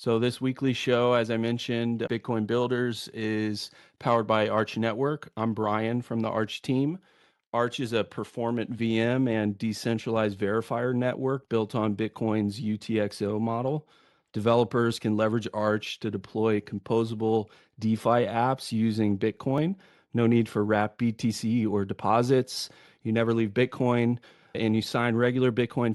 So this weekly show, as I mentioned, Bitcoin Builders is powered by Arch Network. I'm Brian from the Arch team. Arch is a performant VM and decentralized verifier network built on Bitcoin's UTXO model. Developers can leverage Arch to deploy composable DeFi apps using Bitcoin. No need for wrapped BTC or deposits. You never leave Bitcoin, and you sign regular Bitcoin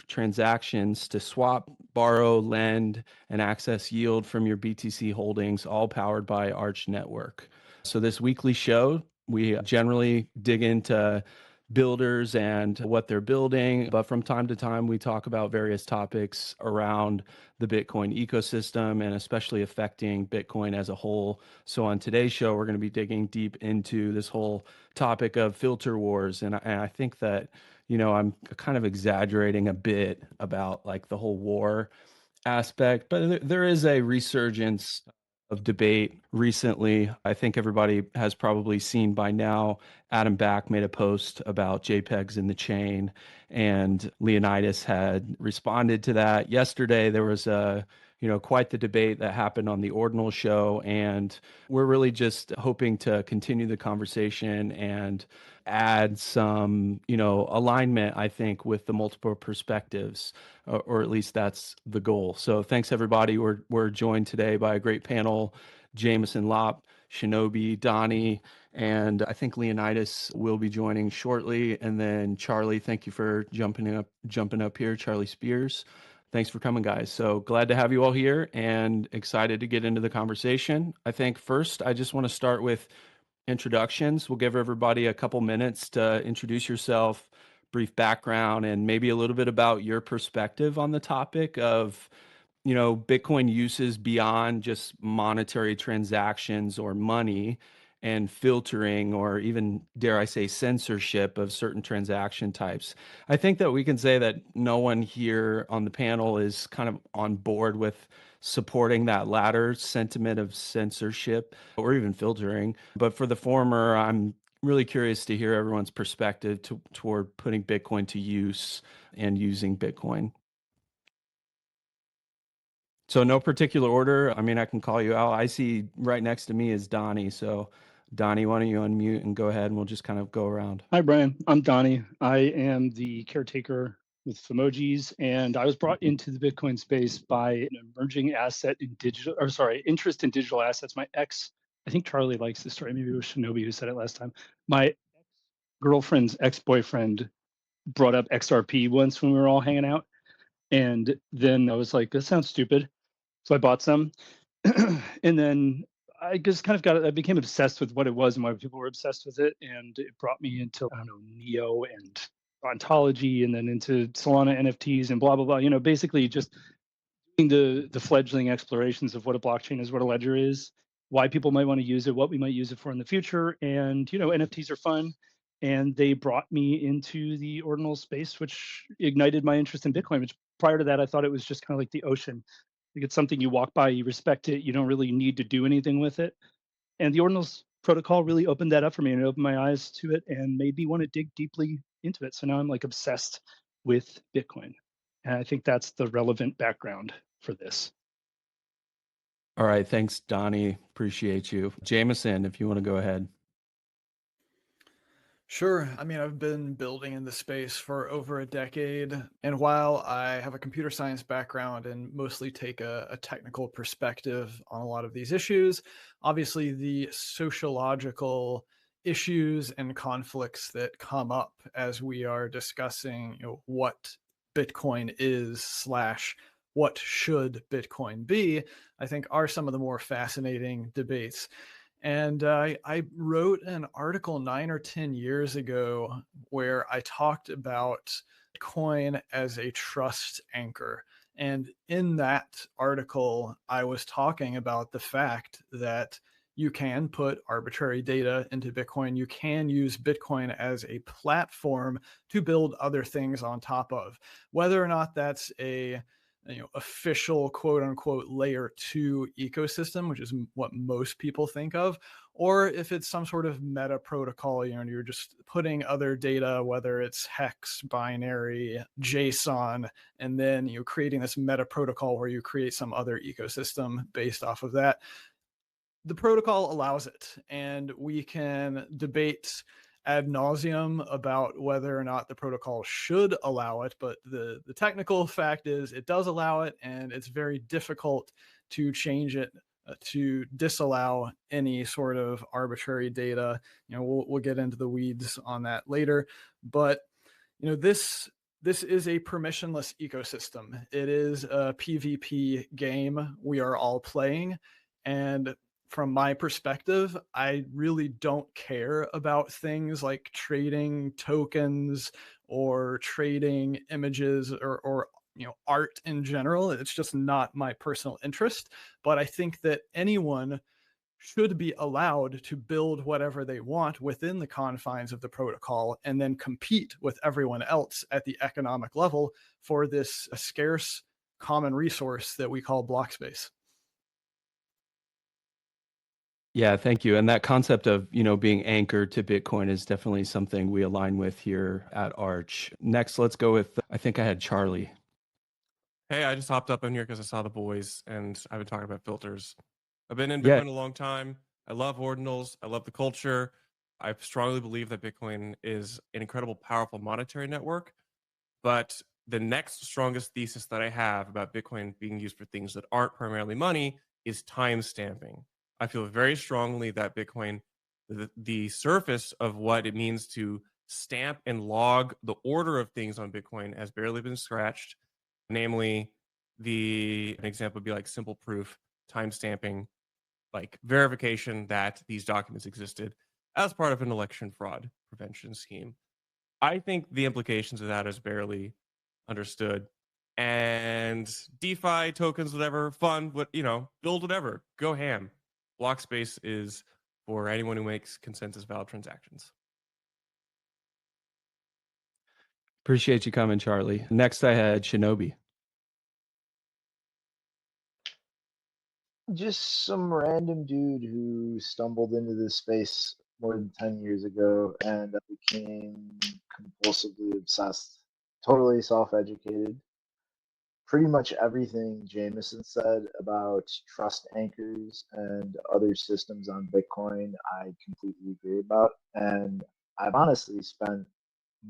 transactions to swap, borrow, lend, and access yield from your BTC holdings, all powered by Arch Network. So this weekly show, we generally dig into builders and what they're building, but from time to time, we talk about various topics around the Bitcoin ecosystem and especially affecting Bitcoin as a whole. So on today's show, we're going to be digging deep into this whole topic of filter wars. And I think that, I'm kind of exaggerating a bit about like the whole war aspect, but there is a resurgence of debate recently. I think everybody has probably seen by now, Adam Back made a post about JPEGs in the chain, and Leonidas had responded to that. Yesterday, there was quite the debate that happened on the Ordinal show, and we're really just hoping to continue the conversation and add some, alignment, I think, with the multiple perspectives, or at least that's the goal. So thanks, everybody. We're joined today by a great panel, Jameson Lopp, Shinobi, Donnie, and I think Leonidas will be joining shortly. And then Charlie, thank you for jumping up here, Charlie Spears. Thanks for coming, guys. So glad to have you all here and excited to get into the conversation. I think first, I just want to start with introductions. We'll give everybody a couple minutes to introduce yourself, brief background, and maybe a little bit about your perspective on the topic of, Bitcoin uses beyond just monetary transactions or money and filtering, or even, dare I say, censorship of certain transaction types. I think that we can say that no one here on the panel is kind of on board with supporting that latter sentiment of censorship or even filtering. But for the former, I'm really curious to hear everyone's perspective toward putting Bitcoin to use and using Bitcoin. So no particular order. I mean, I can call you out. I see right next to me is Donnie. So Donnie, why don't you unmute and go ahead and we'll just kind of go around. Hi, Brian. I'm Donnie. I am the caretaker with Femojis, and I was brought into the Bitcoin space by an emerging interest in digital assets. I think Charlie likes this story. Maybe it was Shinobi who said it last time. My girlfriend's ex-boyfriend brought up XRP once when we were all hanging out. And then I was like, that sounds stupid. So I bought some. And then I just kind of I became obsessed with what it was and why people were obsessed with it. And it brought me into, I don't know, Neo and ontology, and then into Solana NFTs and blah, blah, blah. Basically just doing the fledgling explorations of what a blockchain is, what a ledger is, why people might want to use it, what we might use it for in the future. And, NFTs are fun. And they brought me into the ordinal space, which ignited my interest in Bitcoin, which prior to that, I thought it was just kind of like the ocean. Like it's something you walk by, you respect it, you don't really need to do anything with it. And the ordinals protocol really opened that up for me, and it opened my eyes to it and made me want to dig deeply into it. So now I'm like obsessed with Bitcoin. And I think that's the relevant background for this. All right. Thanks, Donnie. Appreciate you. Jameson, if you want to go ahead. Sure. I mean, I've been building in the space for over a decade. And while I have a computer science background and mostly take a technical perspective on a lot of these issues, obviously the sociological issues and conflicts that come up as we are discussing, what Bitcoin is slash what should Bitcoin be, I think are some of the more fascinating debates. And I wrote an article 9 or 10 years ago where I talked about Bitcoin as a trust anchor. And in that article, I was talking about the fact that you can put arbitrary data into Bitcoin. You can use Bitcoin as a platform to build other things on top of. Whether or not that's a official quote unquote layer 2 ecosystem, which is what most people think of, or if it's some sort of meta protocol, and you're just putting other data, whether it's hex, binary, JSON, and then creating this meta protocol where you create some other ecosystem based off of that. The protocol allows it, and we can debate ad nauseum about whether or not the protocol should allow it, but the technical fact is it does allow it, and it's very difficult to change it to disallow any sort of arbitrary data. We'll get into the weeds on that later, but this is a permissionless ecosystem. It is a PvP game we are all playing, and from my perspective, I really don't care about things like trading tokens or trading images or art in general. It's just not my personal interest. But I think that anyone should be allowed to build whatever they want within the confines of the protocol and then compete with everyone else at the economic level for this scarce common resource that we call block space. Yeah, thank you. And that concept of, being anchored to Bitcoin is definitely something we align with here at Arch. Next, let's go with, I think I had Charlie. Hey, I just hopped up in here because I saw the boys and I've been talking about filters. I've been in Yeah. Bitcoin a long time. I love ordinals. I love the culture. I strongly believe that Bitcoin is an incredible, powerful monetary network. But the next strongest thesis that I have about Bitcoin being used for things that aren't primarily money is time stamping. I feel very strongly that Bitcoin, the surface of what it means to stamp and log the order of things on Bitcoin has barely been scratched. Namely, an example would be like simple proof, time stamping, like verification that these documents existed as part of an election fraud prevention scheme. I think the implications of that is barely understood. And DeFi tokens, whatever, fun, build whatever, go ham. Block space is for anyone who makes consensus valid transactions. Appreciate you coming, Charlie. Next, I had Shinobi. Just some random dude who stumbled into this space more than 10 years ago and became compulsively obsessed, totally self-educated. Pretty much everything Jameson said about trust anchors and other systems on Bitcoin, I completely agree about. And I've honestly spent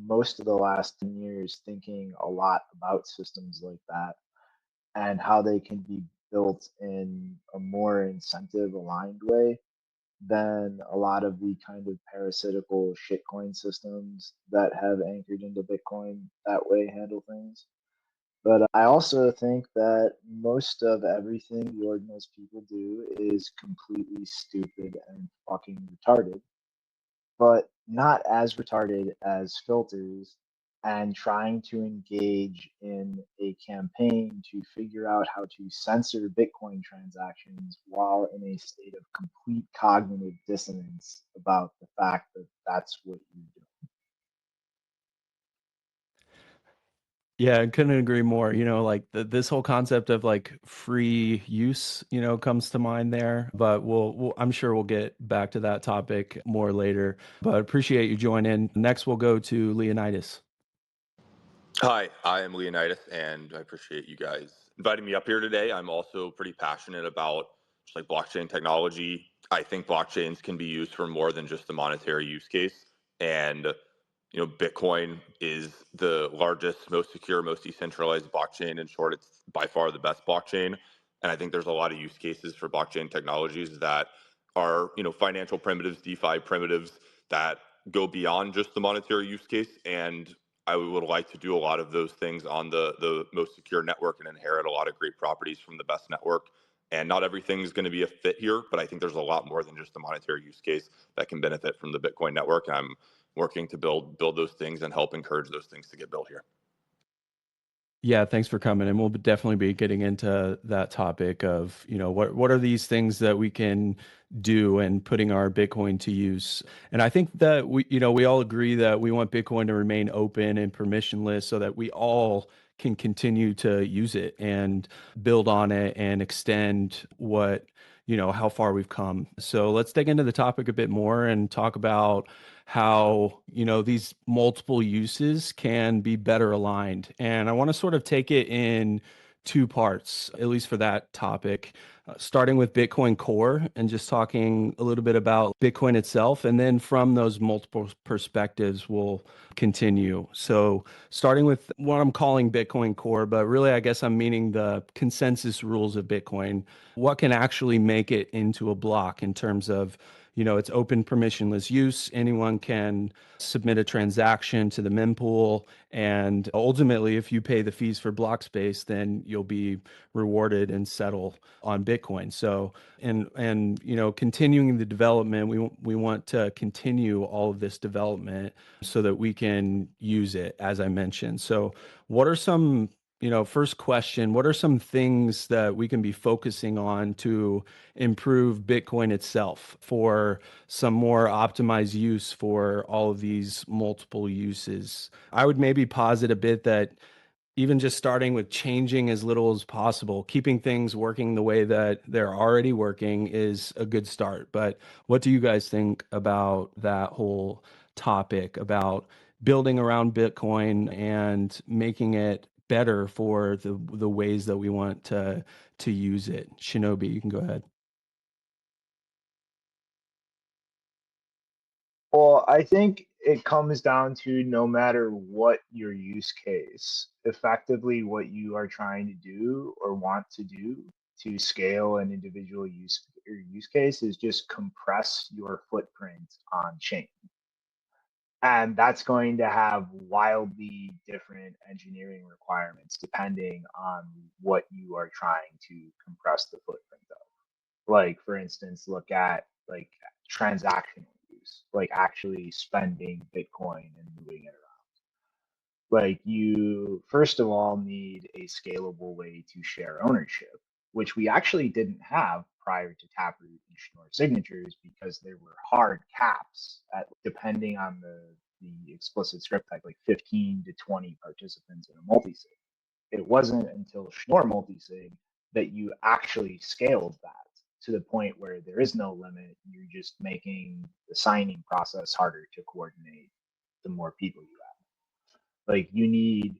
most of the last 10 years thinking a lot about systems like that and how they can be built in a more incentive aligned way than a lot of the kind of parasitical shitcoin systems that have anchored into Bitcoin that way handle things. But I also think that most of everything the ordinals people do is completely stupid and fucking retarded, but not as retarded as filters and trying to engage in a campaign to figure out how to censor Bitcoin transactions while in a state of complete cognitive dissonance about the fact that that's what you're doing. Yeah, I couldn't agree more. Like this whole concept of like free use, comes to mind there. But I'm sure we'll get back to that topic more later. But appreciate you joining. Next, we'll go to Leonidas. Hi, I am Leonidas, and I appreciate you guys inviting me up here today. I'm also pretty passionate about just like blockchain technology. I think blockchains can be used for more than just the monetary use case. And Bitcoin is the largest, most secure, most decentralized blockchain. In short, it's by far the best blockchain. And I think there's a lot of use cases for blockchain technologies that are, financial primitives, DeFi primitives that go beyond just the monetary use case. And I would like to do a lot of those things on the most secure network and inherit a lot of great properties from the best network. And not everything is going to be a fit here, but I think there's a lot more than just the monetary use case that can benefit from the Bitcoin network. And I'm working to build those things and help encourage those things to get built here. Yeah, thanks for coming. And we'll definitely be getting into that topic of, what are these things that we can do and putting our Bitcoin to use. And I think that we all agree that we want Bitcoin to remain open and permissionless so that we all can continue to use it and build on it and extend what, how far we've come. So let's dig into the topic a bit more and talk about how, these multiple uses can be better aligned. And I want to sort of take it in two parts, at least for that topic, starting with Bitcoin Core and just talking a little bit about Bitcoin itself. And then from those multiple perspectives, we'll continue. So starting with what I'm calling Bitcoin Core, but really, I guess I'm meaning the consensus rules of Bitcoin, what can actually make it into a block in terms of, it's open permissionless use. Anyone can submit a transaction to the mempool. And ultimately, if you pay the fees for block space, then you'll be rewarded and settle on Bitcoin. So, and continuing the development, we want to continue all of this development so that we can use it, as I mentioned. So what are some, first question, what are some things that we can be focusing on to improve Bitcoin itself for some more optimized use for all of these multiple uses? I would maybe posit a bit that even just starting with changing as little as possible, keeping things working the way that they're already working is a good start. But what do you guys think about that whole topic about building around Bitcoin and making it better for the ways that we want to use it? Shinobi, you can go ahead. Well, I think it comes down to no matter what your use case, effectively what you are trying to do or want to do to scale an individual use case is just compress your footprint on chain. And that's going to have wildly different engineering requirements depending on what you are trying to compress the footprint of. Like, for instance, look at like transactional use, like actually spending Bitcoin and moving it around. Like, you first of all need a scalable way to share ownership, which we actually didn't have prior to Taproot and Schnorr signatures because there were hard caps at, depending on the explicit script type, like 15 to 20 participants in a multisig. It wasn't until Schnorr multisig that you actually scaled that to the point where there is no limit. You're just making the signing process harder to coordinate the more people you have. Like, you need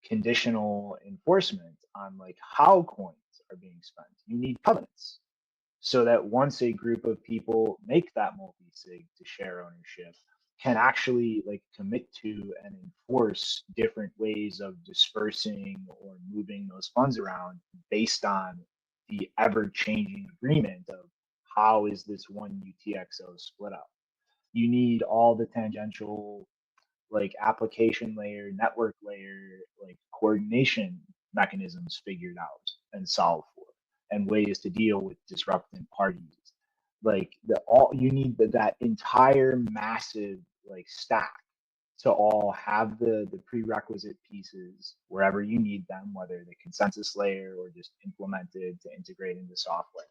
conditional enforcement on like how coins are being spent. You need covenants so that once a group of people make that multi-sig to share ownership, can actually like commit to and enforce different ways of dispersing or moving those funds around based on the ever-changing agreement of how is this one UTXO split up. You need all the tangential like application layer, network layer, like coordination mechanisms figured out and solved for, and ways to deal with disrupting parties. Like you need that entire massive like stack to all have the prerequisite pieces wherever you need them, whether the consensus layer or just implemented to integrate into software,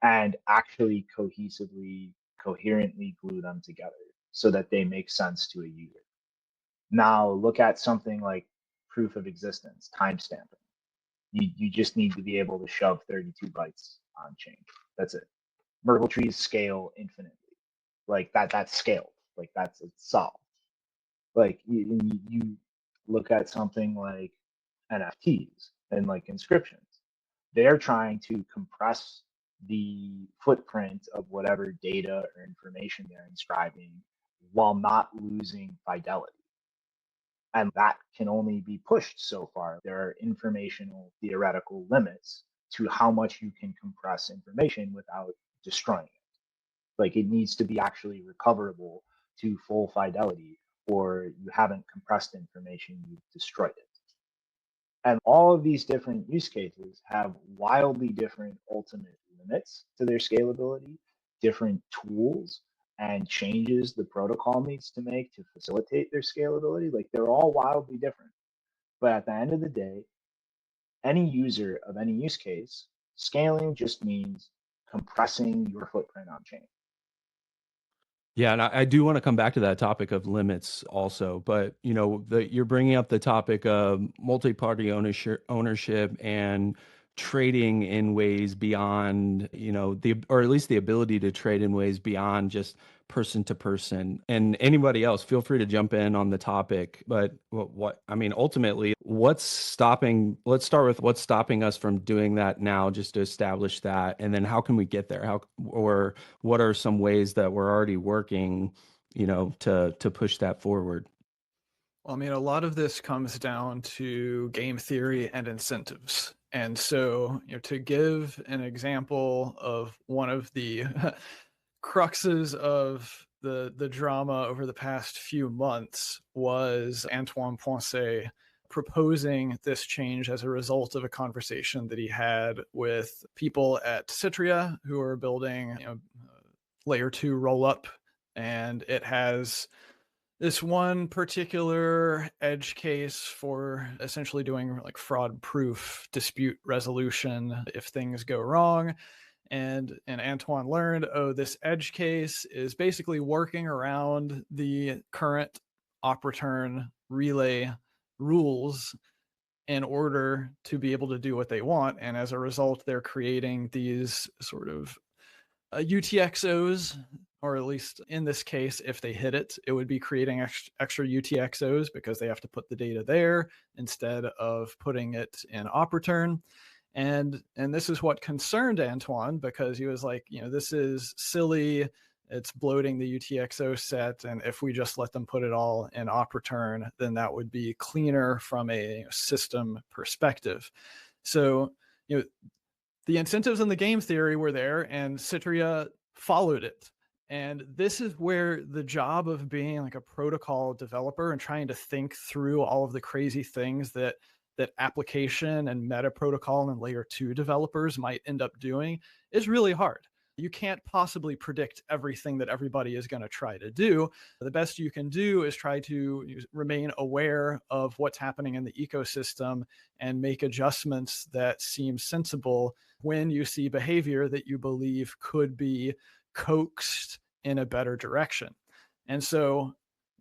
and actually cohesively, coherently glue them together so that they make sense to a user. Now look at something like proof of existence, timestamping. You just need to be able to shove 32 bytes on chain. That's it. Merkle trees scale infinitely. Like that's scaled. Like it's solved. Like you look at something like NFTs and like inscriptions. They're trying to compress the footprint of whatever data or information they're inscribing while not losing fidelity. And that can only be pushed so far. There are informational theoretical limits to how much you can compress information without destroying it. Like, it needs to be actually recoverable to full fidelity, or you haven't compressed information, you've destroyed it. And all of these different use cases have wildly different ultimate limits to their scalability, different tools and changes the protocol needs to make to facilitate their scalability. Like, they're all wildly different. But at the end of the day, any user of any use case, scaling just means compressing your footprint on chain. Yeah, and I do want to come back to that topic of limits also, but you're bringing up the topic of multi-party ownership and trading in ways beyond, or at least the ability to trade in ways beyond just person to person. And anybody else, feel free to jump in on the topic. But ultimately, let's start with what's stopping us from doing that now, just to establish that, and then how can we get there? Or what are some ways that we're already working, to push that forward? Well, I mean, a lot of this comes down to game theory and incentives. And so, to give an example of one of the cruxes of the drama over the past few months was Antoine Poincet proposing this change as a result of a conversation that he had with people at Citria who are building, layer 2 rollup, and it has this one particular edge case for essentially doing like fraud proof dispute resolution if things go wrong. And Antoine learned, this edge case is basically working around the current op return relay rules in order to be able to do what they want. And as a result, they're creating these sort of UTXOs, or at least in this case, if they hit it, it would be creating extra UTXOs because they have to put the data there instead of putting it in op return. And this is what concerned Antoine, because he was like, this is silly. It's bloating the UTXO set. And if we just let them put it all in op return, then that would be cleaner from a system perspective. So, the incentives and the game theory were there, and Citria followed it. And this is where the job of being like a protocol developer and trying to think through all of the crazy things that application and meta protocol and layer 2 developers might end up doing is really hard. You can't possibly predict everything that everybody is going to try to do. The best you can do is try to remain aware of what's happening in the ecosystem and make adjustments that seem sensible when you see behavior that you believe could be coaxed in a better direction. And so,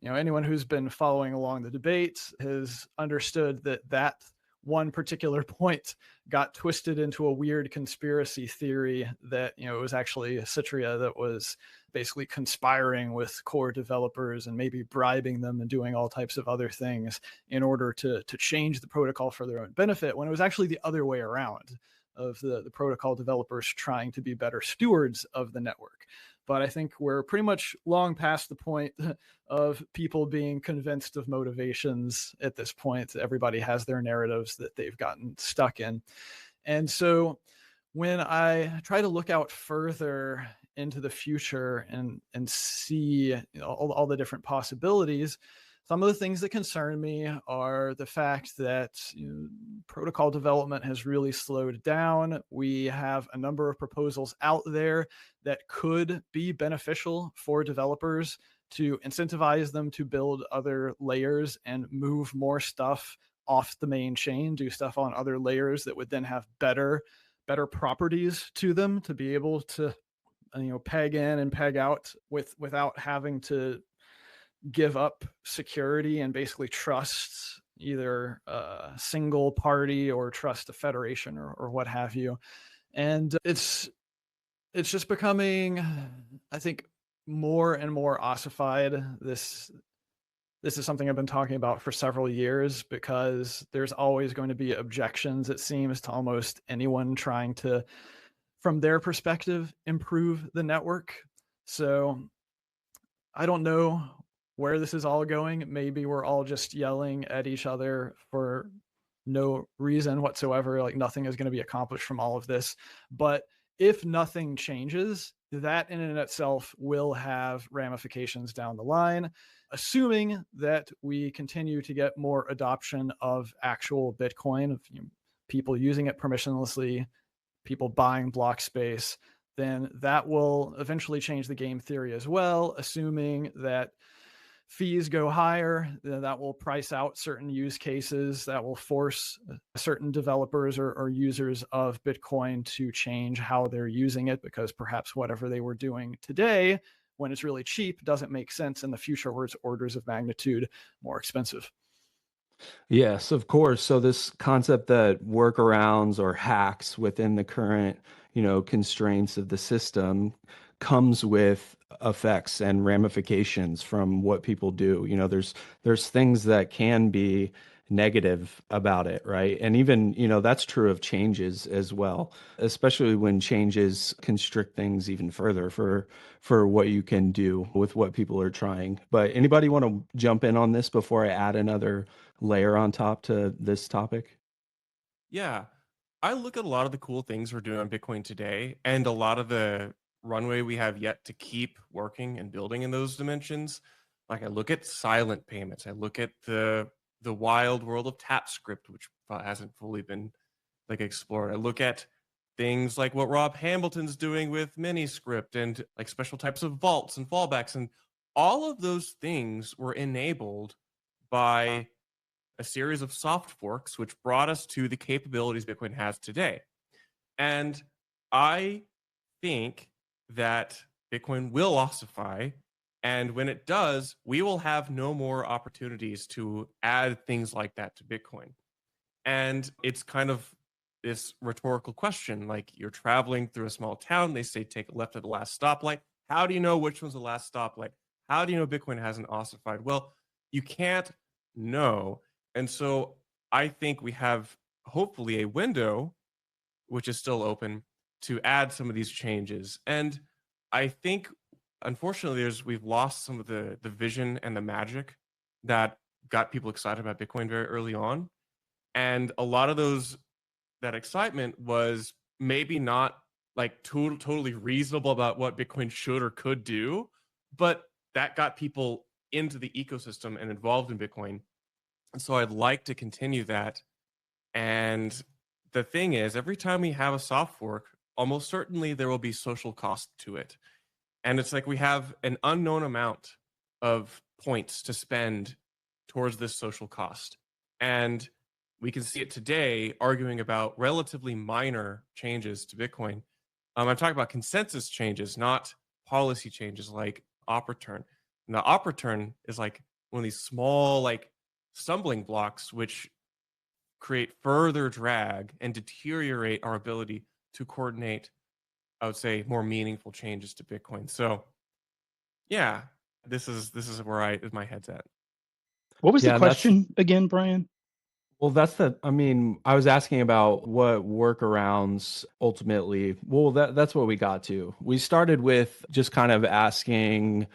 anyone who's been following along the debate has understood that one particular point got twisted into a weird conspiracy theory that, it was actually Citria that was basically conspiring with core developers and maybe bribing them and doing all types of other things in order to change the protocol for their own benefit, when it was actually the other way around, of the protocol developers trying to be better stewards of the network. But I think we're pretty much long past the point of people being convinced of motivations at this point. Everybody has their narratives that they've gotten stuck in. And so when I try to look out further into the future and see all the different possibilities, some of the things that concern me are the fact that protocol development has really slowed down. We have a number of proposals out there that could be beneficial for developers to incentivize them to build other layers and move more stuff off the main chain, do stuff on other layers that would then have better properties to them to be able to peg in and peg out without having to give up security and basically trust either a single party or trust a federation or what have you. And it's just becoming, I think, more and more ossified. This is something I've been talking about for several years, because there's always going to be objections, it seems, to almost anyone trying to, from their perspective, improve the network. So I don't know where this is all going. Maybe we're all just yelling at each other for no reason whatsoever. Like, nothing is going to be accomplished from all of this. But if nothing changes, that in and itself will have ramifications down the line, assuming that we continue to get more adoption of actual Bitcoin, of people using it permissionlessly, people buying block space. Then that will eventually change the game theory as well, assuming that fees go higher, that will price out certain use cases, that will force certain developers or users of Bitcoin to change how they're using it, because perhaps whatever they were doing today when it's really cheap doesn't make sense in the future where it's orders of magnitude more expensive. Yes, of course. So this concept that workarounds or hacks within the current, constraints of the system comes with effects and ramifications from what people do. There's things that can be negative about it, right? And even, that's true of changes as well, especially when changes constrict things even further for what you can do with what people are trying. But anybody want to jump in on this before I add another layer on top to this topic? Yeah. I look at a lot of the cool things we're doing on Bitcoin today and a lot of the runway we have yet to keep working and building in those dimensions. Like I look at silent payments. I look at the wild world of TapScript, which hasn't fully been like explored. I look at things like what Rob Hamilton's doing with Miniscript and like special types of vaults and fallbacks. And all of those things were enabled by a series of soft forks, which brought us to the capabilities Bitcoin has today. And I think that Bitcoin will ossify. And when it does, we will have no more opportunities to add things like that to Bitcoin. And it's kind of this rhetorical question, like you're traveling through a small town, they say take a left at the last stoplight. How do you know which one's the last stoplight? How do you know Bitcoin hasn't ossified? Well, you can't know. And so I think we have hopefully a window, which is still open, to add some of these changes. And I think, unfortunately, we've lost some of the vision and the magic that got people excited about Bitcoin very early on. And a lot of that excitement was maybe not like totally reasonable about what Bitcoin should or could do, but that got people into the ecosystem and involved in Bitcoin. And so I'd like to continue that. And the thing is, every time we have a soft fork, almost certainly there will be social cost to it. And it's like we have an unknown amount of points to spend towards this social cost. And we can see it today arguing about relatively minor changes to Bitcoin. I'm talking about consensus changes, not policy changes like op return. Now, op return is like one of these small, like stumbling blocks, which create further drag and deteriorate our ability to coordinate, I would say, more meaningful changes to Bitcoin. So, yeah, this is where my head's at. What was the Yeah, that's question again, Brian? well, I was asking about what workarounds ultimately, well, that's what we got to. We started with just kind of asking,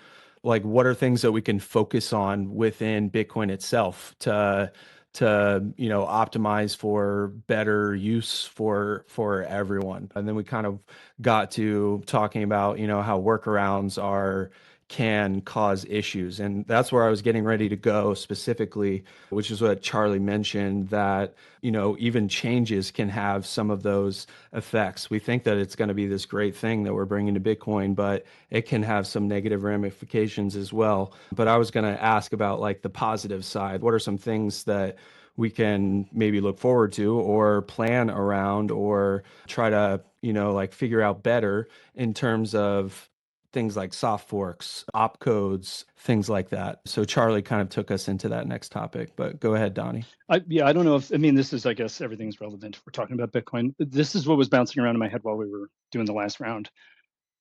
like, what are things that we can focus on within Bitcoin itself to optimize for better use for everyone. And then we kind of got to talking about, how workarounds can cause issues. And that's where I was getting ready to go specifically, which is what Charlie mentioned, that, even changes can have some of those effects. We think that it's going to be this great thing that we're bringing to Bitcoin, but it can have some negative ramifications as well. But I was going to ask about like the positive side. What are some things that we can maybe look forward to or plan around or try to, like figure out better in terms of things like soft forks, opcodes, things like that. So Charlie kind of took us into that next topic, but go ahead, Donnie. I don't know if, this is, I guess everything's relevant if we're talking about Bitcoin. This is what was bouncing around in my head while we were doing the last round.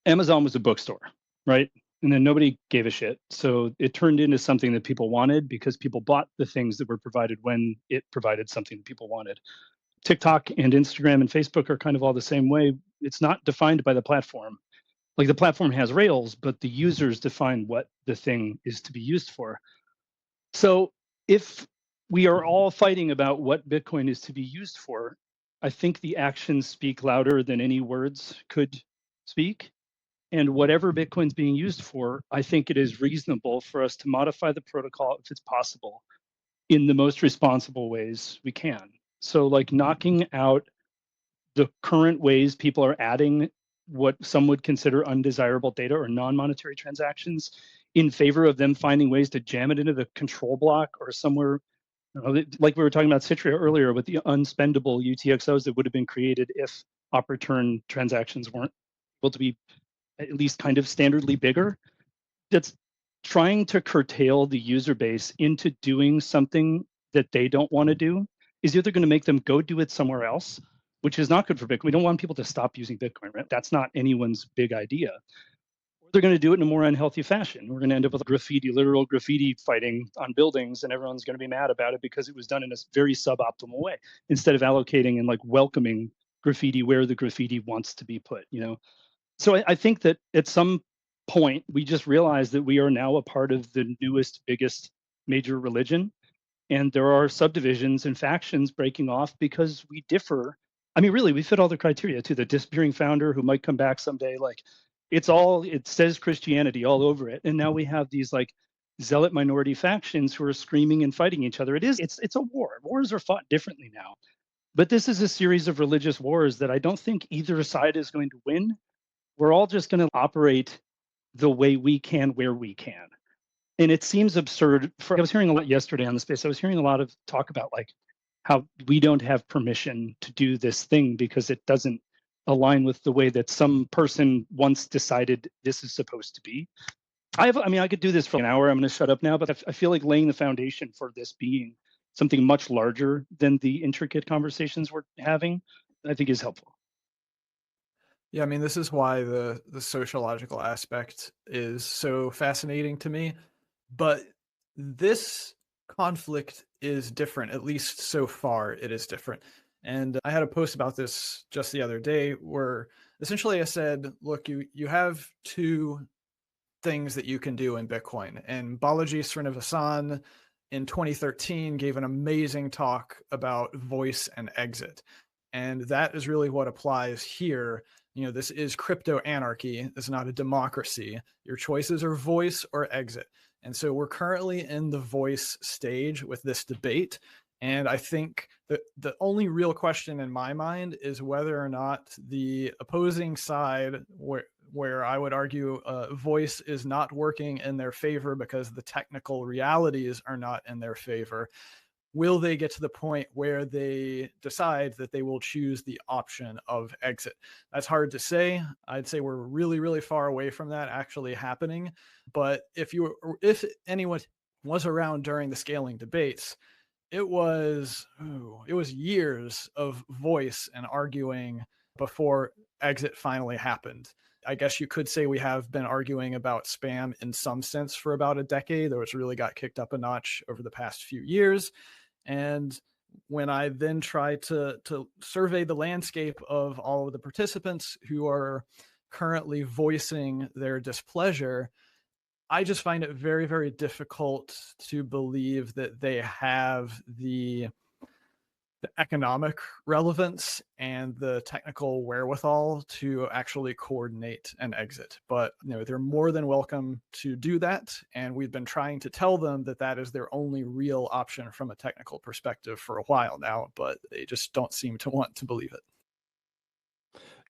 Amazon was a bookstore, right? And then nobody gave a shit. So it turned into something that people wanted because people bought the things that were provided when it provided something that people wanted. TikTok and Instagram and Facebook are kind of all the same way. It's not defined by the platform. Like the platform has rails, but the users define what the thing is to be used for. So if we are all fighting about what Bitcoin is to be used for, I think the actions speak louder than any words could speak. And whatever Bitcoin's being used for, I think it is reasonable for us to modify the protocol if it's possible in the most responsible ways we can. So like knocking out the current ways people are adding what some would consider undesirable data or non-monetary transactions in favor of them finding ways to jam it into the control block or somewhere, like we were talking about Citria earlier with the unspendable UTXOs that would have been created if op return transactions weren't able to be at least kind of standardly bigger. that's trying to curtail the user base into doing something that they don't want to do is either going to make them go do it somewhere else, which is not good for Bitcoin. We don't want people to stop using Bitcoin, right? That's not anyone's big idea. Or they're going to do it in a more unhealthy fashion. We're going to end up with graffiti, literal graffiti fighting on buildings, and everyone's going to be mad about it because it was done in a very suboptimal way instead of allocating and like welcoming graffiti where the graffiti wants to be put, you know? So I think that at some point we just realize that we are now a part of the newest, biggest major religion, and there are subdivisions and factions breaking off because we differ. I mean, really, we fit all the criteria to the disappearing founder who might come back someday. Like, it says Christianity all over it, and now we have these like zealot minority factions who are screaming and fighting each other. It's a war. Wars are fought differently now, but this is a series of religious wars that I don't think either side is going to win. We're all just going to operate the way we can where we can. And it seems absurd. I was hearing a lot yesterday on the space. I was hearing a lot of talk about like how we don't have permission to do this thing because it doesn't align with the way that some person once decided this is supposed to be. I mean, I could do this for an hour. I'm going to shut up now, but I feel like laying the foundation for this being something much larger than the intricate conversations we're having, I think is helpful. Yeah, I mean, this is why the sociological aspect is so fascinating to me. But this conflict is different, at least so far it is different. And I had a post about this just the other day where essentially I said, look, you have two things that you can do in Bitcoin. And Balaji Srinivasan in 2013 gave an amazing talk about voice and exit. And that is really what applies here. You know, this is crypto anarchy. It's not a democracy. Your choices are voice or exit. And so we're currently in the voice stage with this debate. And I think that the only real question in my mind is whether or not the opposing side, where I would argue voice is not working in their favor because the technical realities are not in their favor, will they get to the point where they decide that they will choose the option of exit? That's hard to say. I'd say we're really, really far away from that actually happening. But if anyone was around during the scaling debates, it was years of voice and arguing before exit finally happened. I guess you could say we have been arguing about spam in some sense for about a decade, though it's really got kicked up a notch over the past few years. And when I then try to survey the landscape of all of the participants who are currently voicing their displeasure, I just find it very, very difficult to believe that they have the economic relevance and the technical wherewithal to actually coordinate an exit. But you know, they're more than welcome to do that, and we've been trying to tell them that that is their only real option from a technical perspective for a while now, but they just don't seem to want to believe it.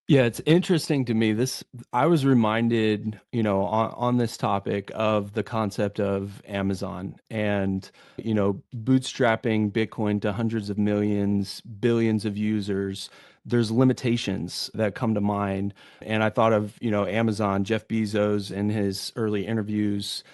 Yeah, it's interesting to me. I was reminded, on this topic of the concept of Amazon and, bootstrapping Bitcoin to hundreds of millions, billions of users. There's limitations that come to mind. And I thought of, Amazon, Jeff Bezos in his early interviews.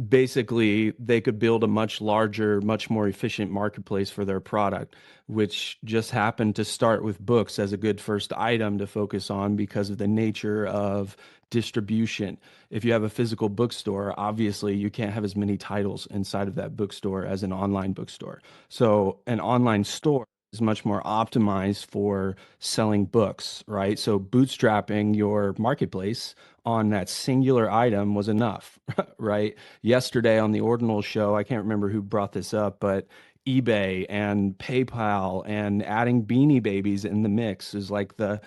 Basically, they could build a much larger, much more efficient marketplace for their product, which just happened to start with books as a good first item to focus on because of the nature of distribution. If you have a physical bookstore, obviously you can't have as many titles inside of that bookstore as an online bookstore. So an online store is much more optimized for selling books, right? So bootstrapping your marketplace on that singular item was enough, right? Yesterday on the Ordinals show, I can't remember who brought this up, but eBay and PayPal and adding Beanie Babies in the mix is like the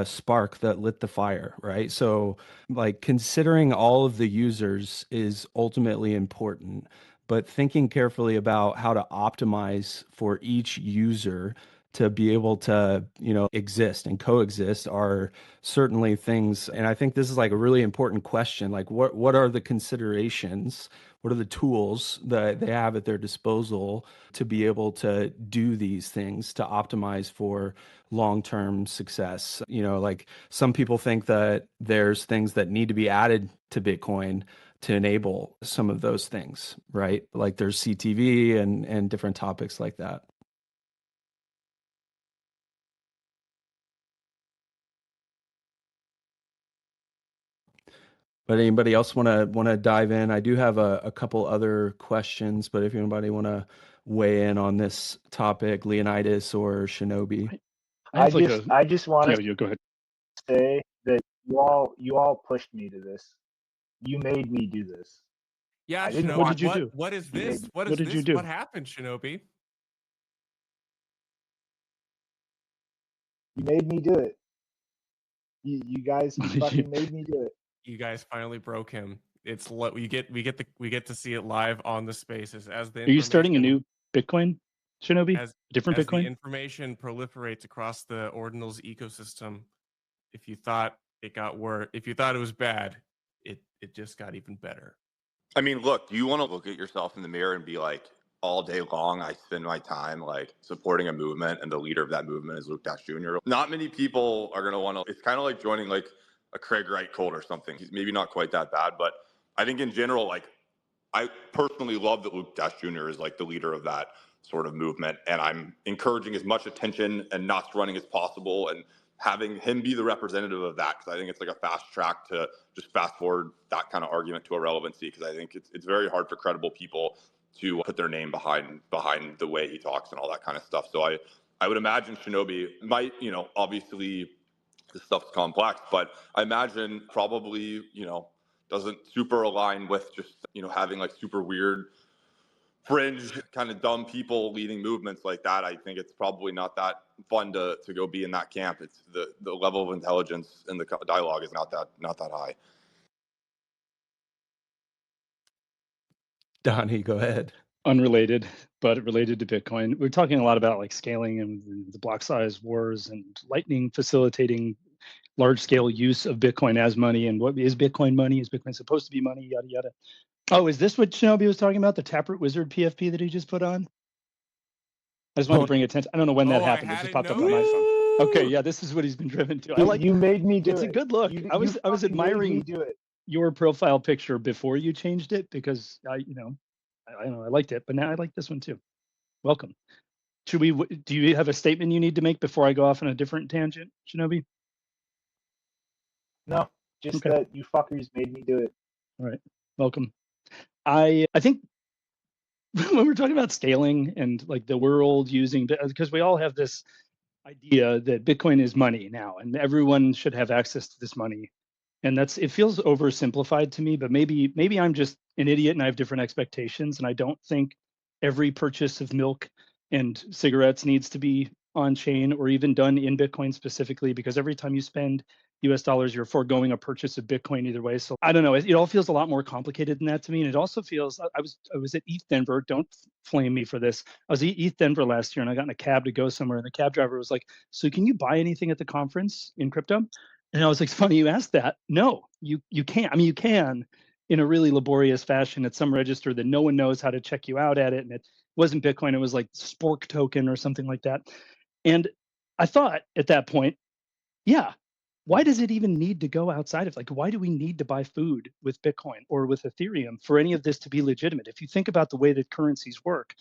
spark that lit the fire, right? So like considering all of the users is ultimately important, but thinking carefully about how to optimize for each user to be able to, exist and coexist are certainly things. And I think this is like a really important question. Like what are the considerations? What are the tools that they have at their disposal to be able to do these things to optimize for long-term success? Like some people think that there's things that need to be added to Bitcoin to enable some of those things, right? Like there's CTV and different topics like that. But anybody else want to dive in? I do have a couple other questions, but if anybody want to weigh in on this topic, Leonidas or Shinobi. I just want to go ahead. say that you all pushed me to this. You made me do this. Yeah, Shinobi, what did you do? What is this? What did this? you do? What happened, Shinobi? You made me do it. You guys fucking made me do it. You guys finally broke him. It's we get to see it live on the spaces as the. Are you starting a new Bitcoin, Shinobi? Different Bitcoin? The information proliferates across the ordinals ecosystem. If you thought it got worse, if you thought it was bad, it just got even better. I mean, look, do you want to look at yourself in the mirror and be like, all day long, I spend my time like supporting a movement, and the leader of that movement is Luke Dash Jr. Not many people are going to want to. It's kind of like joining like a Craig Wright cult or something. He's maybe not quite that bad, but I think in general, like I personally love that Luke Dash Jr. is like the leader of that sort of movement, and I'm encouraging as much attention and not running as possible, and having him be the representative of that, because I think it's like a fast track to just fast forward that kind of argument to irrelevancy, because I think it's very hard for credible people to put their name behind the way he talks and all that kind of stuff. So I would imagine Shinobi might, obviously this stuff's complex, but I imagine probably, doesn't super align with just, having like super weird fringe kind of dumb people leading movements like that. I think it's probably not that fun to go be in that camp. It's the level of intelligence in the dialogue is not that high. Donnie, go ahead. Unrelated, but related to Bitcoin. We're talking a lot about like scaling and the block size wars and Lightning facilitating large scale use of Bitcoin as money. And what is Bitcoin money? Is Bitcoin supposed to be money? Yada, yada. Oh, is this what Shinobi was talking about? The Taproot Wizard PFP that he just put on? I just wanted to bring attention. I don't know when that happened. It just popped up on my phone. Okay, yeah, this is what he's been driven to. I like. You made me do it. It's a good look. I was admiring your profile picture before you changed it, because I don't know, I liked it, but now I like this one too. Welcome. Do you have a statement you need to make before I go off on a different tangent, Shinobi? No, just that you fuckers made me do it. All right, welcome. I think when we're talking about scaling and like the world using, because we all have this idea that Bitcoin is money now, and everyone should have access to this money. And it feels oversimplified to me, but maybe I'm just an idiot and I have different expectations, and I don't think every purchase of milk and cigarettes needs to be on chain or even done in Bitcoin specifically, because every time you spend US dollars, you're foregoing a purchase of Bitcoin either way. So I don't know, it all feels a lot more complicated than that to me. And it also feels, I was at ETH Denver, don't flame me for this. I was at ETH Denver last year and I got in a cab to go somewhere, and the cab driver was like, so can you buy anything at the conference in crypto? And I was like, it's funny you asked that. No, you can't. I mean, you can in a really laborious fashion at some register that no one knows how to check you out at it. And it wasn't Bitcoin, it was like Spork token or something like that. And I thought at that point, yeah, why does it even need to go outside of, like, why do we need to buy food with Bitcoin or with Ethereum for any of this to be legitimate? If you think about the way that currencies work,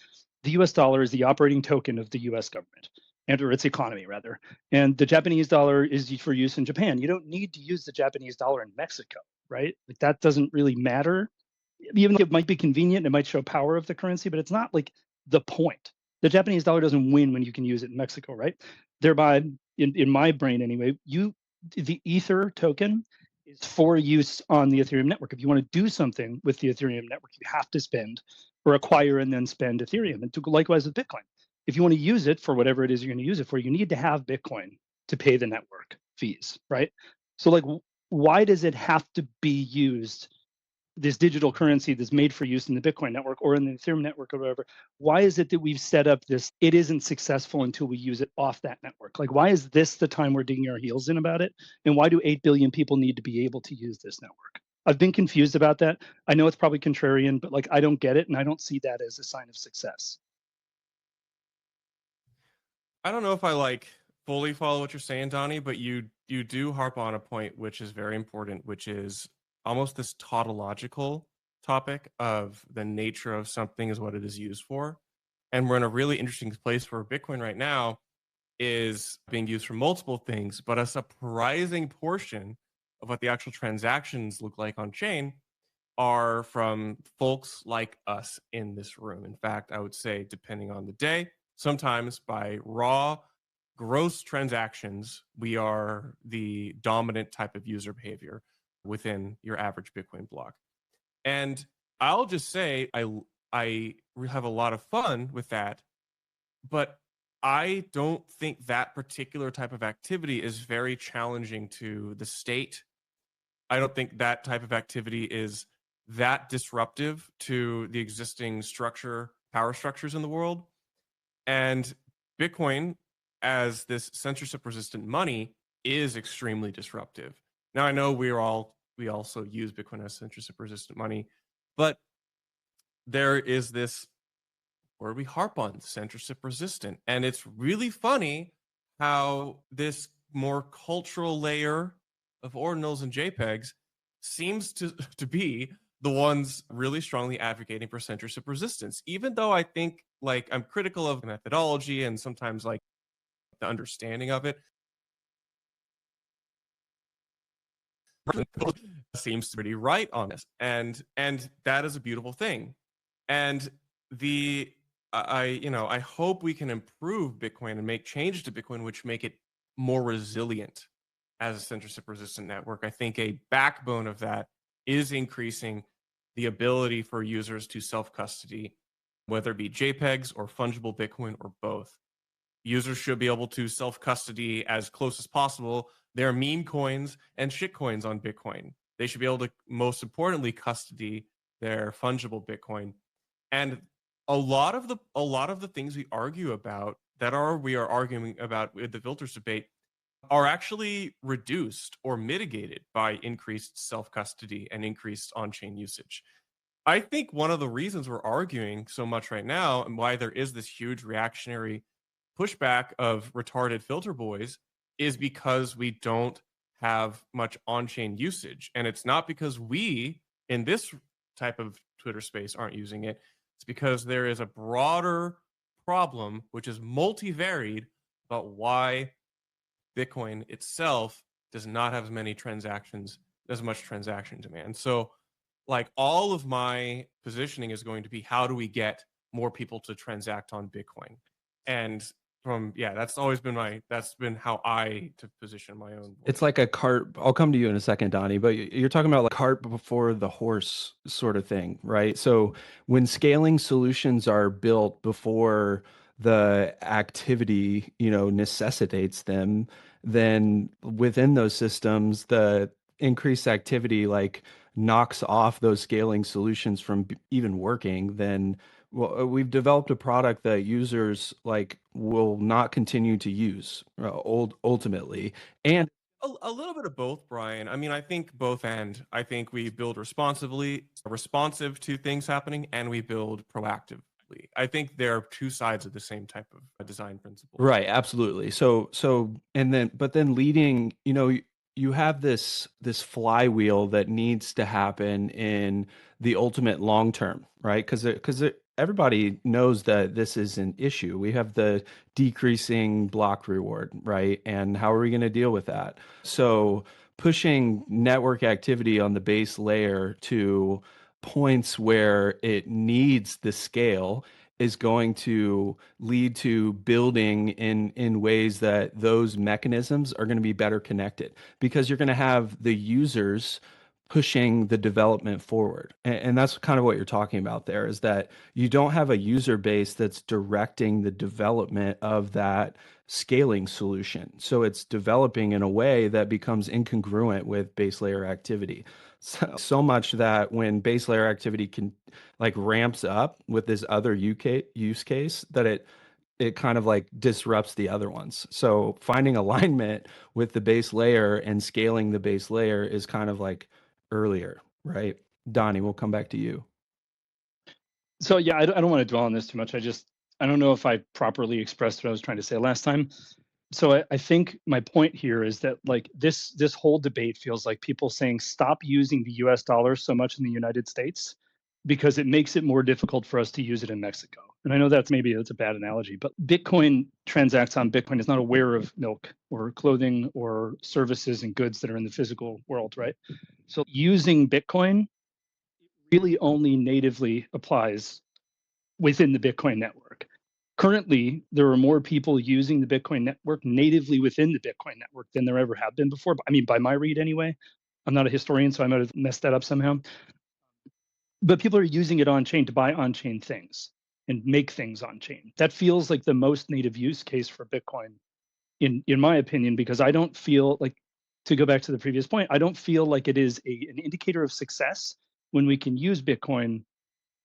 the US dollar is the operating token of the US government, or its economy rather. And the Japanese dollar is for use in Japan. You don't need to use the Japanese dollar in Mexico, right? Like that doesn't really matter. Even though it might be convenient, it might show power of the currency, but it's not like the point. The Japanese dollar doesn't win when you can use it in Mexico, right? Thereby, in my brain anyway, the Ether token is for use on the Ethereum network. If you want to do something with the Ethereum network, you have to spend or acquire and then spend Ethereum. And likewise with Bitcoin. If you want to use it for whatever it is you're going to use it for, you need to have Bitcoin to pay the network fees, right? So like, why does it have to be used this digital currency that's made for use in the Bitcoin network or in the Ethereum network or whatever, why is it that we've set up this, it isn't successful until we use it off that network? Like, why is this the time we're digging our heels in about it? And why do 8 billion people need to be able to use this network? I've been confused about that. I know it's probably contrarian, but like, I don't get it. And I don't see that as a sign of success. I don't know if I like fully follow what you're saying, Donnie, but you do harp on a point which is very important, which is almost this tautological topic of the nature of something is what it is used for. And we're in a really interesting place where Bitcoin right now is being used for multiple things, but a surprising portion of what the actual transactions look like on chain are from folks like us in this room. In fact, I would say, depending on the day, sometimes by raw, gross transactions, we are the dominant type of user behavior within your average Bitcoin block. And I'll just say, I have a lot of fun with that, but I don't think that particular type of activity is very challenging to the state. I don't think that type of activity is that disruptive to the existing power structures in the world. And Bitcoin, as this censorship resistant money, is extremely disruptive. Now, I know we also use Bitcoin as censorship resistant money, but there is this word we harp on, censorship resistant. And it's really funny how this more cultural layer of ordinals and JPEGs seems to be the ones really strongly advocating for censorship resistance, even though I think like I'm critical of the methodology and sometimes like the understanding of it seems pretty right on this. And that is a beautiful thing. And I hope we can improve Bitcoin and make changes to Bitcoin which make it more resilient as a censorship resistant network. I think a backbone of that is increasing the ability for users to self-custody, whether it be JPEGs or fungible Bitcoin or both. Users should be able to self-custody as close as possible their meme coins and shit coins on Bitcoin. They should be able to, most importantly, custody their fungible Bitcoin. And a lot of the things we argue about we are arguing about with the filters debate are actually reduced or mitigated by increased self-custody and increased on-chain usage. I think one of the reasons we're arguing so much right now and why there is this huge reactionary pushback of retarded filter boys is because we don't have much on-chain usage. And it's not because we, in this type of Twitter space, aren't using it. It's because there is a broader problem, which is multivariate, about why Bitcoin itself does not have as much transaction demand. So like all of my positioning is going to be, how do we get more people to transact on Bitcoin? And that's been how I to position my own voice. It's like a cart. I'll come to you in a second, Donnie, but you're talking about like cart before the horse sort of thing, right? So when scaling solutions are built before the activity, necessitates them, then within those systems, the increased activity like knocks off those scaling solutions from even working. Then we've developed a product that users like will not continue to use ultimately. And a little bit of both, Brian. I mean, I think both and. I think we build responsive to things happening, and we build proactively. I think there are two sides of the same type of design principle. Right, absolutely. But then leading, you have this flywheel that needs to happen in the ultimate long term, right? Because everybody knows that this is an issue. We have the decreasing block reward, right? And how are we going to deal with that? So pushing network activity on the base layer to points where it needs the scale is going to lead to building in ways that those mechanisms are going to be better connected, because you're going to have the users pushing the development forward. And that's kind of what you're talking about there, is that you don't have a user base that's directing the development of that scaling solution. So it's developing in a way that becomes incongruent with base layer activity. So much that when base layer activity can like ramps up with this other use case, that it kind of like disrupts the other ones. So finding alignment with the base layer and scaling the base layer is kind of like earlier, right? Donnie, we'll come back to you. So yeah, I don't want to dwell on this too much. I don't know if I properly expressed what I was trying to say last time. So I think my point here is that like this whole debate feels like people saying stop using the US dollar so much in the United States because it makes it more difficult for us to use it in Mexico. And I know that's a bad analogy, but Bitcoin transacts on Bitcoin is not aware of milk or clothing or services and goods that are in the physical world, right? So using Bitcoin really only natively applies within the Bitcoin network. Currently, there are more people using the Bitcoin network natively within the Bitcoin network than there ever have been before. I mean, by my read anyway. I'm not a historian, so I might have messed that up somehow. But people are using it on chain to buy on chain things and make things on chain. That feels like the most native use case for Bitcoin, in my opinion, because I don't feel like, to go back to the previous point, I don't feel like it is an indicator of success when we can use Bitcoin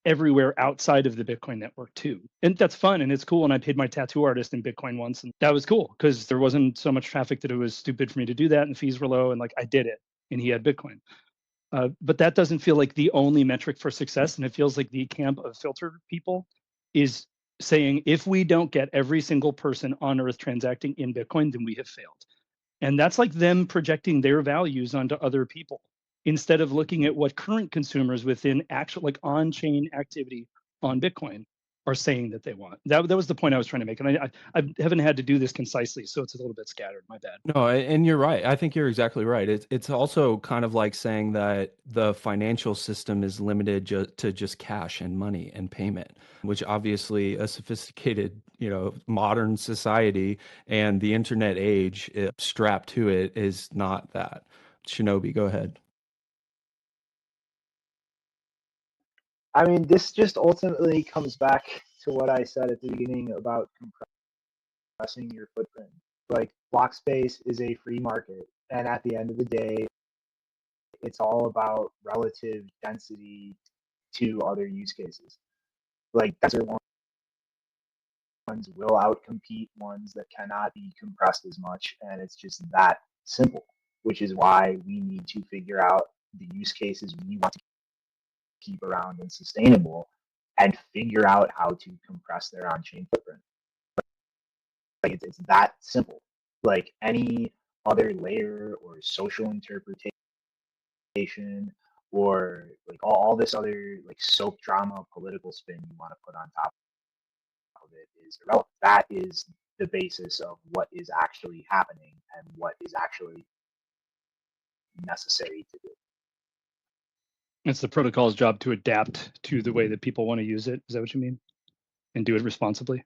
everywhere outside of the Bitcoin network too. And that's fun and it's cool. And I paid my tattoo artist in Bitcoin once, and that was cool because there wasn't so much traffic that it was stupid for me to do that, and the fees were low, and like I did it, and he had Bitcoin. But that doesn't feel like the only metric for success. And it feels like the camp of filter people is saying, if we don't get every single person on Earth transacting in Bitcoin, then we have failed. And that's like them projecting their values onto other people instead of looking at what current consumers within actual like on-chain activity on Bitcoin are saying that they want. That was the point I was trying to make. And I haven't had to do this concisely, so it's a little bit scattered. My bad. No, and you're right. I think you're exactly right. It's also kind of like saying that the financial system is limited to just cash and money and payment, which obviously a sophisticated, modern society and the internet age strapped to it is not that. Shinobi, go ahead. I mean, this just ultimately comes back to what I said at the beginning about compressing your footprint. Like, block space is a free market, and at the end of the day, it's all about relative density to other use cases. Like, denser ones will outcompete ones that cannot be compressed as much, and it's just that simple, which is why we need to figure out the use cases we want to keep around and sustainable, and figure out how to compress their on-chain footprint. Like, it's that simple. Like, any other layer or social interpretation or like all this other like soap drama political spin you want to put on top of it is irrelevant. That is the basis of what is actually happening and what is actually necessary to do. It's the protocol's job to adapt to the way that people want to use it. Is that what you mean? And do it responsibly?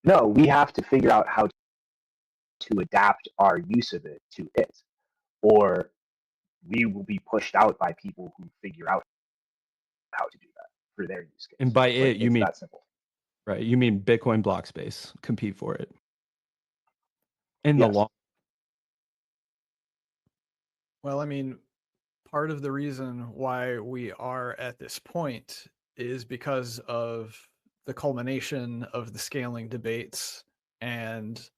No, we have to figure out how to adapt our use of it to it, or we will be pushed out by people who figure out how to do that for their use case. And by it, you mean that simple, right? You mean Bitcoin block space compete for it in the yes. long. Well, I mean, part of the reason why we are at this point is because of the culmination of the scaling debates and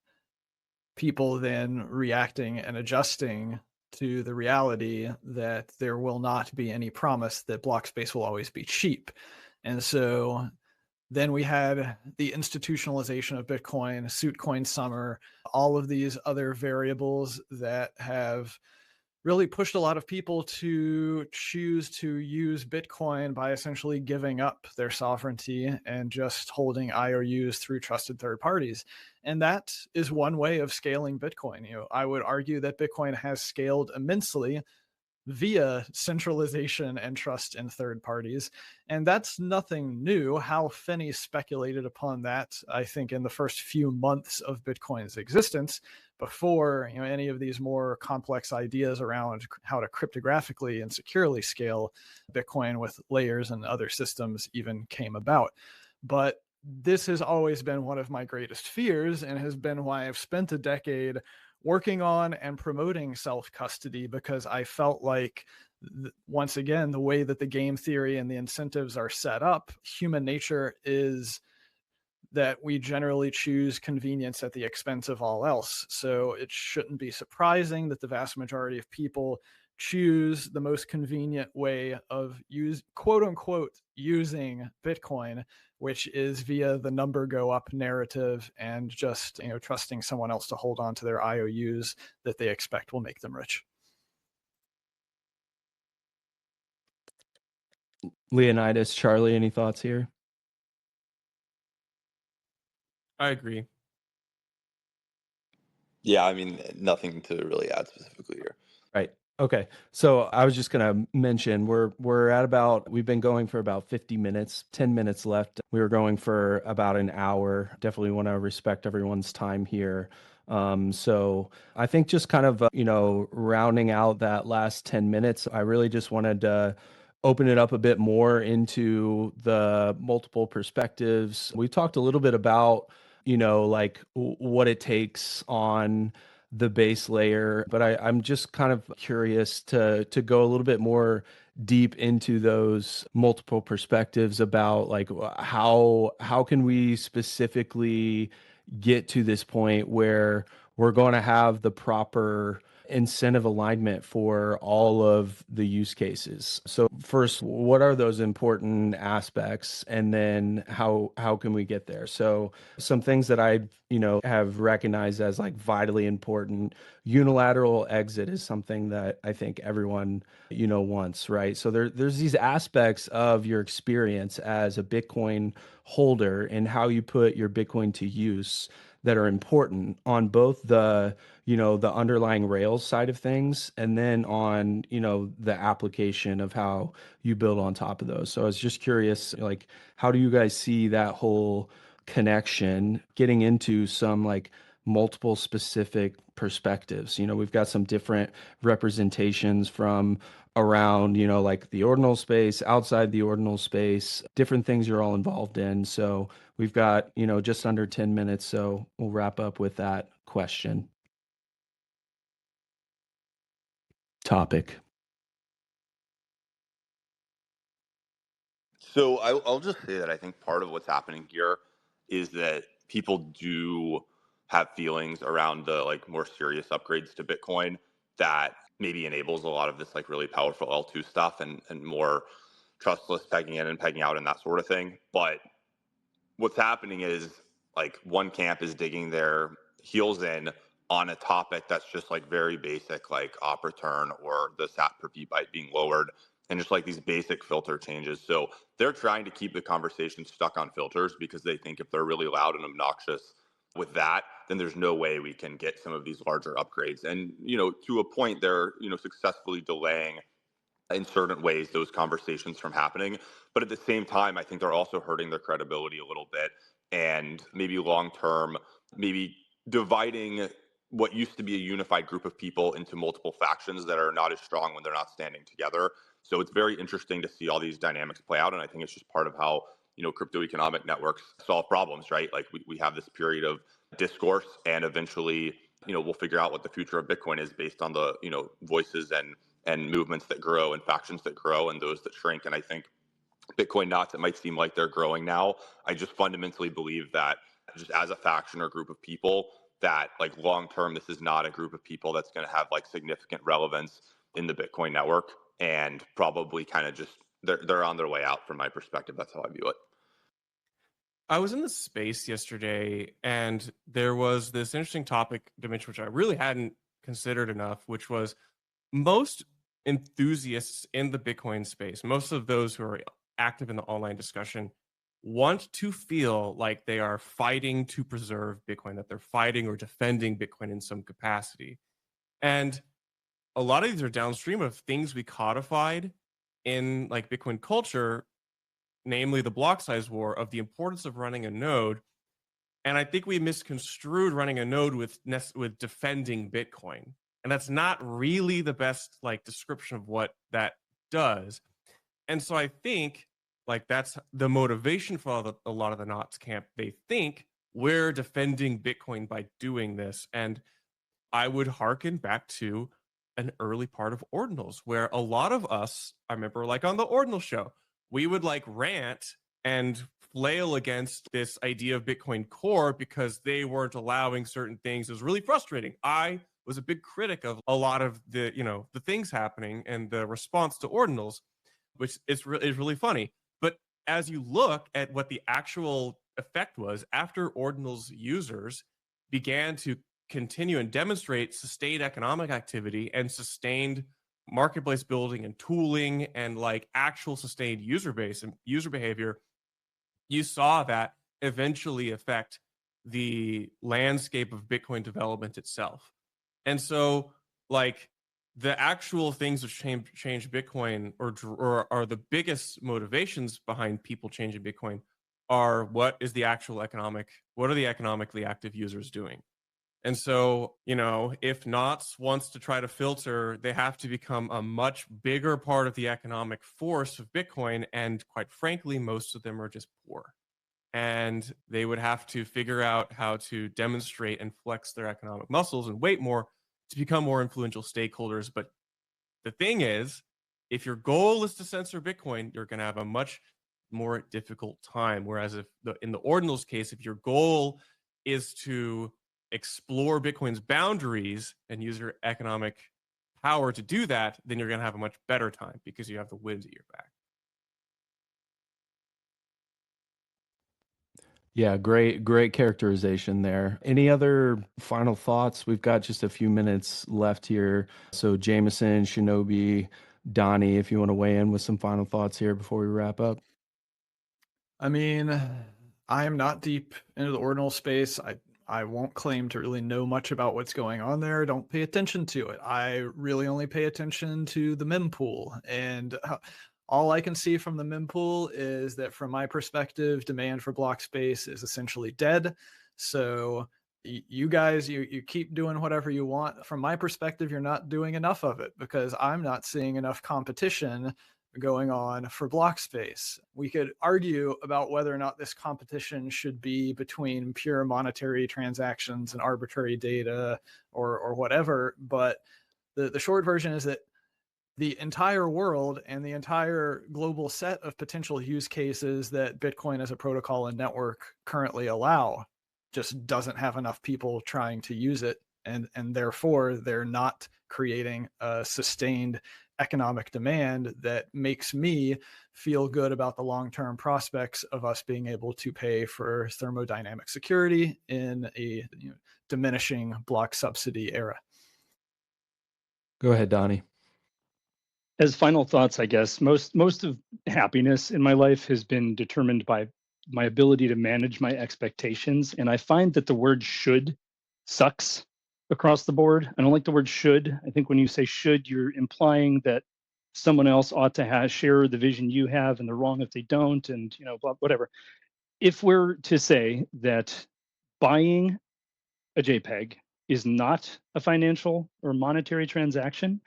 people then reacting and adjusting to the reality that there will not be any promise that block space will always be cheap. And so then we had the institutionalization of Bitcoin, Suitcoin Summer, all of these other variables that have really pushed a lot of people to choose to use Bitcoin by essentially giving up their sovereignty and just holding IOUs through trusted third parties. And that is one way of scaling Bitcoin. I would argue that Bitcoin has scaled immensely via centralization and trust in third parties. And that's nothing new. Hal Finney speculated upon that, I think, in the first few months of Bitcoin's existence. before any of these more complex ideas around how to cryptographically and securely scale Bitcoin with layers and other systems even came about. But this has always been one of my greatest fears and has been why I've spent a decade working on and promoting self-custody, because I felt like, once again, the way that the game theory and the incentives are set up, human nature is that we generally choose convenience at the expense of all else. So it shouldn't be surprising that the vast majority of people choose the most convenient way of quote unquote using Bitcoin, which is via the number go up narrative and just trusting someone else to hold on to their IOUs that they expect will make them rich. Leonidas, Charlie, any thoughts here? I agree. Yeah, I mean, nothing to really add specifically here. Right. Okay. So I was just going to mention we've been going for about 50 minutes, 10 minutes left. We were going for about an hour. Definitely want to respect everyone's time here. So I think just kind of, rounding out that last 10 minutes, I really just wanted to open it up a bit more into the multiple perspectives. We talked a little bit about, like what it takes on the base layer, but I'm just kind of curious to go a little bit more deep into those multiple perspectives about like how can we specifically get to this point where we're going to have the proper incentive alignment for all of the use cases. So first, what are those important aspects, and then how can we get there? So some things that I have recognized as like vitally important. Unilateral exit is something that I think everyone wants, right? So there's these aspects of your experience as a Bitcoin holder and how you put your Bitcoin to use that are important on both the the underlying Rails side of things, and then on the application of how you build on top of those. So I was just curious, like, how do you guys see that whole connection, getting into some like multiple specific perspectives? We've got some different representations from around like the ordinal space, outside the ordinal space, different things you're all involved in. So we've got just under 10 minutes, so we'll wrap up with that question topic. So I'll just say that I think part of what's happening here is that people do have feelings around the like more serious upgrades to Bitcoin that maybe enables a lot of this like really powerful L2 stuff and more trustless pegging in and pegging out and that sort of thing. But what's happening is like one camp is digging their heels in on a topic that's just like very basic, like op return or the sat per v byte being lowered, and just like these basic filter changes. So they're trying to keep the conversation stuck on filters because they think if they're really loud and obnoxious with that, then there's no way we can get some of these larger upgrades. And to a point, they're successfully delaying in certain ways those conversations from happening. But at the same time, I think they're also hurting their credibility a little bit, and maybe long term, maybe dividing what used to be a unified group of people into multiple factions that are not as strong when they're not standing together. So it's very interesting to see all these dynamics play out, and I think it's just part of how crypto economic networks solve problems, right? Like we have this period of discourse, and eventually we'll figure out what the future of Bitcoin is based on the voices and movements that grow and factions that grow and those that shrink. And I think Bitcoin knots, it might seem like they're growing now. I just fundamentally believe that just as a faction or group of people, that like long term, this is not a group of people that's going to have like significant relevance in the Bitcoin network, and probably kind of just they're on their way out from my perspective. That's how I view it. I was in the space yesterday, and there was this interesting topic dimension which I really hadn't considered enough, which was most enthusiasts in the Bitcoin space, most of those who are active in the online discussion, want to feel like they are fighting to preserve Bitcoin, that they're fighting or defending Bitcoin in some capacity. And a lot of these are downstream of things we codified in like Bitcoin culture, namely the block size war, of the importance of running a node And I think we misconstrued running a node with defending Bitcoin. And that's not really the best like description of what that does. And so I think like that's the motivation for a lot of the Knots camp. They think we're defending Bitcoin by doing this. And I would hearken back to an early part of ordinals where a lot of us, I remember like on the ordinal show, we would like rant and flail against this idea of Bitcoin Core because they weren't allowing certain things. It was really frustrating. I was a big critic of a lot of the, the things happening and the response to ordinals, which is really funny. But as you look at what the actual effect was after ordinals users began to continue and demonstrate sustained economic activity and sustained marketplace building and tooling and like actual sustained user base and user behavior, you saw that eventually affect the landscape of Bitcoin development itself. And so like the actual things which change Bitcoin or are the biggest motivations behind people changing Bitcoin are what are the economically active users doing? And so, if Knots wants to try to filter, they have to become a much bigger part of the economic force of Bitcoin. And quite frankly, most of them are just poor. And they would have to figure out how to demonstrate and flex their economic muscles and weight more to become more influential stakeholders. But the thing is, if your goal is to censor Bitcoin, you're going to have a much more difficult time. Whereas in the ordinals case, if your goal is to explore Bitcoin's boundaries and use your economic power to do that, then you're going to have a much better time because you have the wind at your back. Yeah, great characterization there. Any other final thoughts? We've got just a few minutes left here. So Jameson, Shinobi, Donnie, if you want to weigh in with some final thoughts here before we wrap up. I mean, I am not deep into the ordinal space. I won't claim to really know much about what's going on there. Don't pay attention to it. I really only pay attention to the mempool. And all I can see from the mempool is that from my perspective, demand for block space is essentially dead. So you guys, you keep doing whatever you want. From my perspective, you're not doing enough of it because I'm not seeing enough competition going on for block space. We could argue about whether or not this competition should be between pure monetary transactions and arbitrary data or whatever, but the short version is that the entire world and the entire global set of potential use cases that Bitcoin as a protocol and network currently allow just doesn't have enough people trying to use it, and therefore they're not creating a sustained economic demand that makes me feel good about the long-term prospects of us being able to pay for thermodynamic security in a diminishing block subsidy era. Go ahead, Donnie. As final thoughts, I guess most of happiness in my life has been determined by my ability to manage my expectations, and I find that the word should sucks across the board. I don't like the word should. I think when you say should, you're implying that someone else ought to share the vision you have, and they're wrong if they don't, and whatever. If we're to say that buying a JPEG is not a financial or monetary transaction,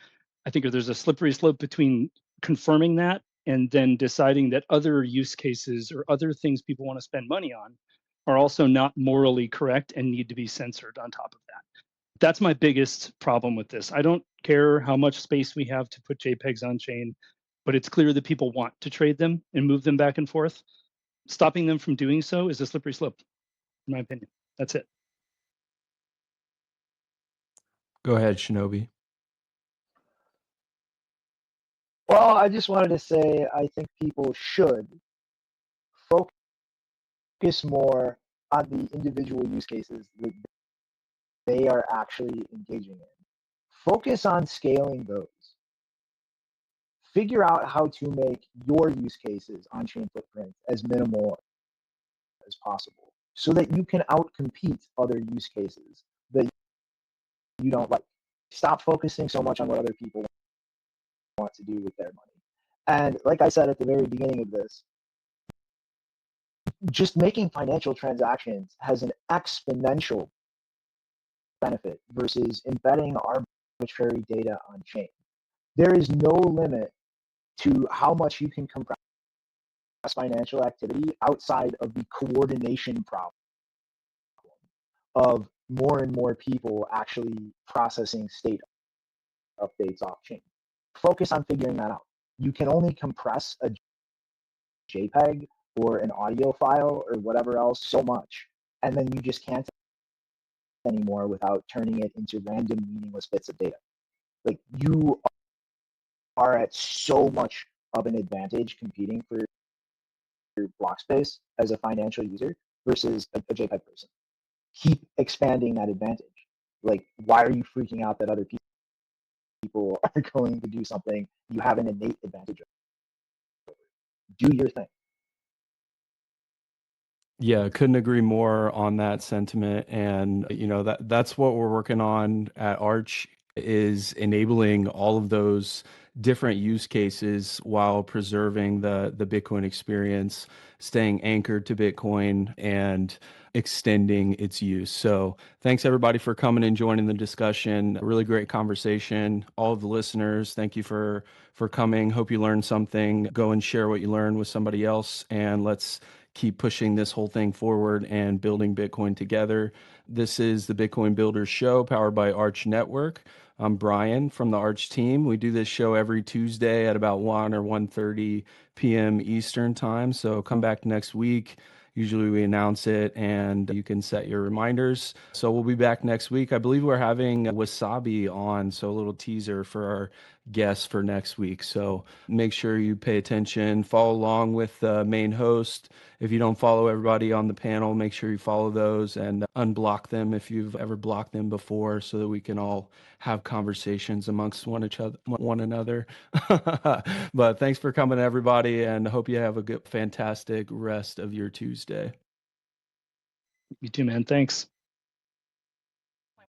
I think there's a slippery slope between confirming that and then deciding that other use cases or other things people want to spend money on are also not morally correct and need to be censored on top of that. That's my biggest problem with this. I don't care how much space we have to put JPEGs on chain, but it's clear that people want to trade them and move them back and forth. Stopping them from doing so is a slippery slope, in my opinion. That's it. Go ahead, Shinobi. Well, I just wanted to say I think people should focus more on the individual use cases that they are actually engaging in. Focus on scaling those. Figure out how to make your use cases on-chain footprint as minimal as possible so that you can outcompete other use cases that you don't like. Stop focusing so much on what other people want to do with their money. And like I said at the very beginning of this, just making financial transactions has an exponential benefit versus embedding arbitrary data on chain. There is no limit to how much you can compress financial activity outside of the coordination problem of more and more people actually processing state updates off chain. Focus on figuring that out. You can only compress a JPEG or an audio file or whatever else so much, and then you just can't anymore without turning it into random meaningless bits of data. Like, you are at so much of an advantage competing for your block space as a financial user versus a JPEG person. Keep expanding that advantage. Like, why are you freaking out that other people are going to do something you have an innate advantage of? Do your thing. Yeah, couldn't agree more on that sentiment. And that's what we're working on at Arch, is enabling all of those different use cases while preserving the Bitcoin experience, staying anchored to Bitcoin and extending its use. So thanks everybody for coming and joining the discussion. A really great conversation. All of the listeners, thank you for coming. Hope you learned something. Go and share what you learned with somebody else, and let's keep pushing this whole thing forward and building Bitcoin together. This is the Bitcoin Builders Show powered by Arch Network. I'm Brian from the Arch team. We do this show every Tuesday at about 1 or 1:30 p.m. Eastern time. So come back next week. Usually we announce it and you can set your reminders. So we'll be back next week. I believe we're having Wasabi on, so a little teaser for our guests for next week. So make sure you pay attention, follow along with the main host. If you don't follow everybody on the panel, make sure you follow those and unblock them if you've ever blocked them before, so that we can all have conversations amongst one another. But thanks for coming, everybody, and hope you have a good, fantastic rest of your Tuesday. You too, man. Thanks.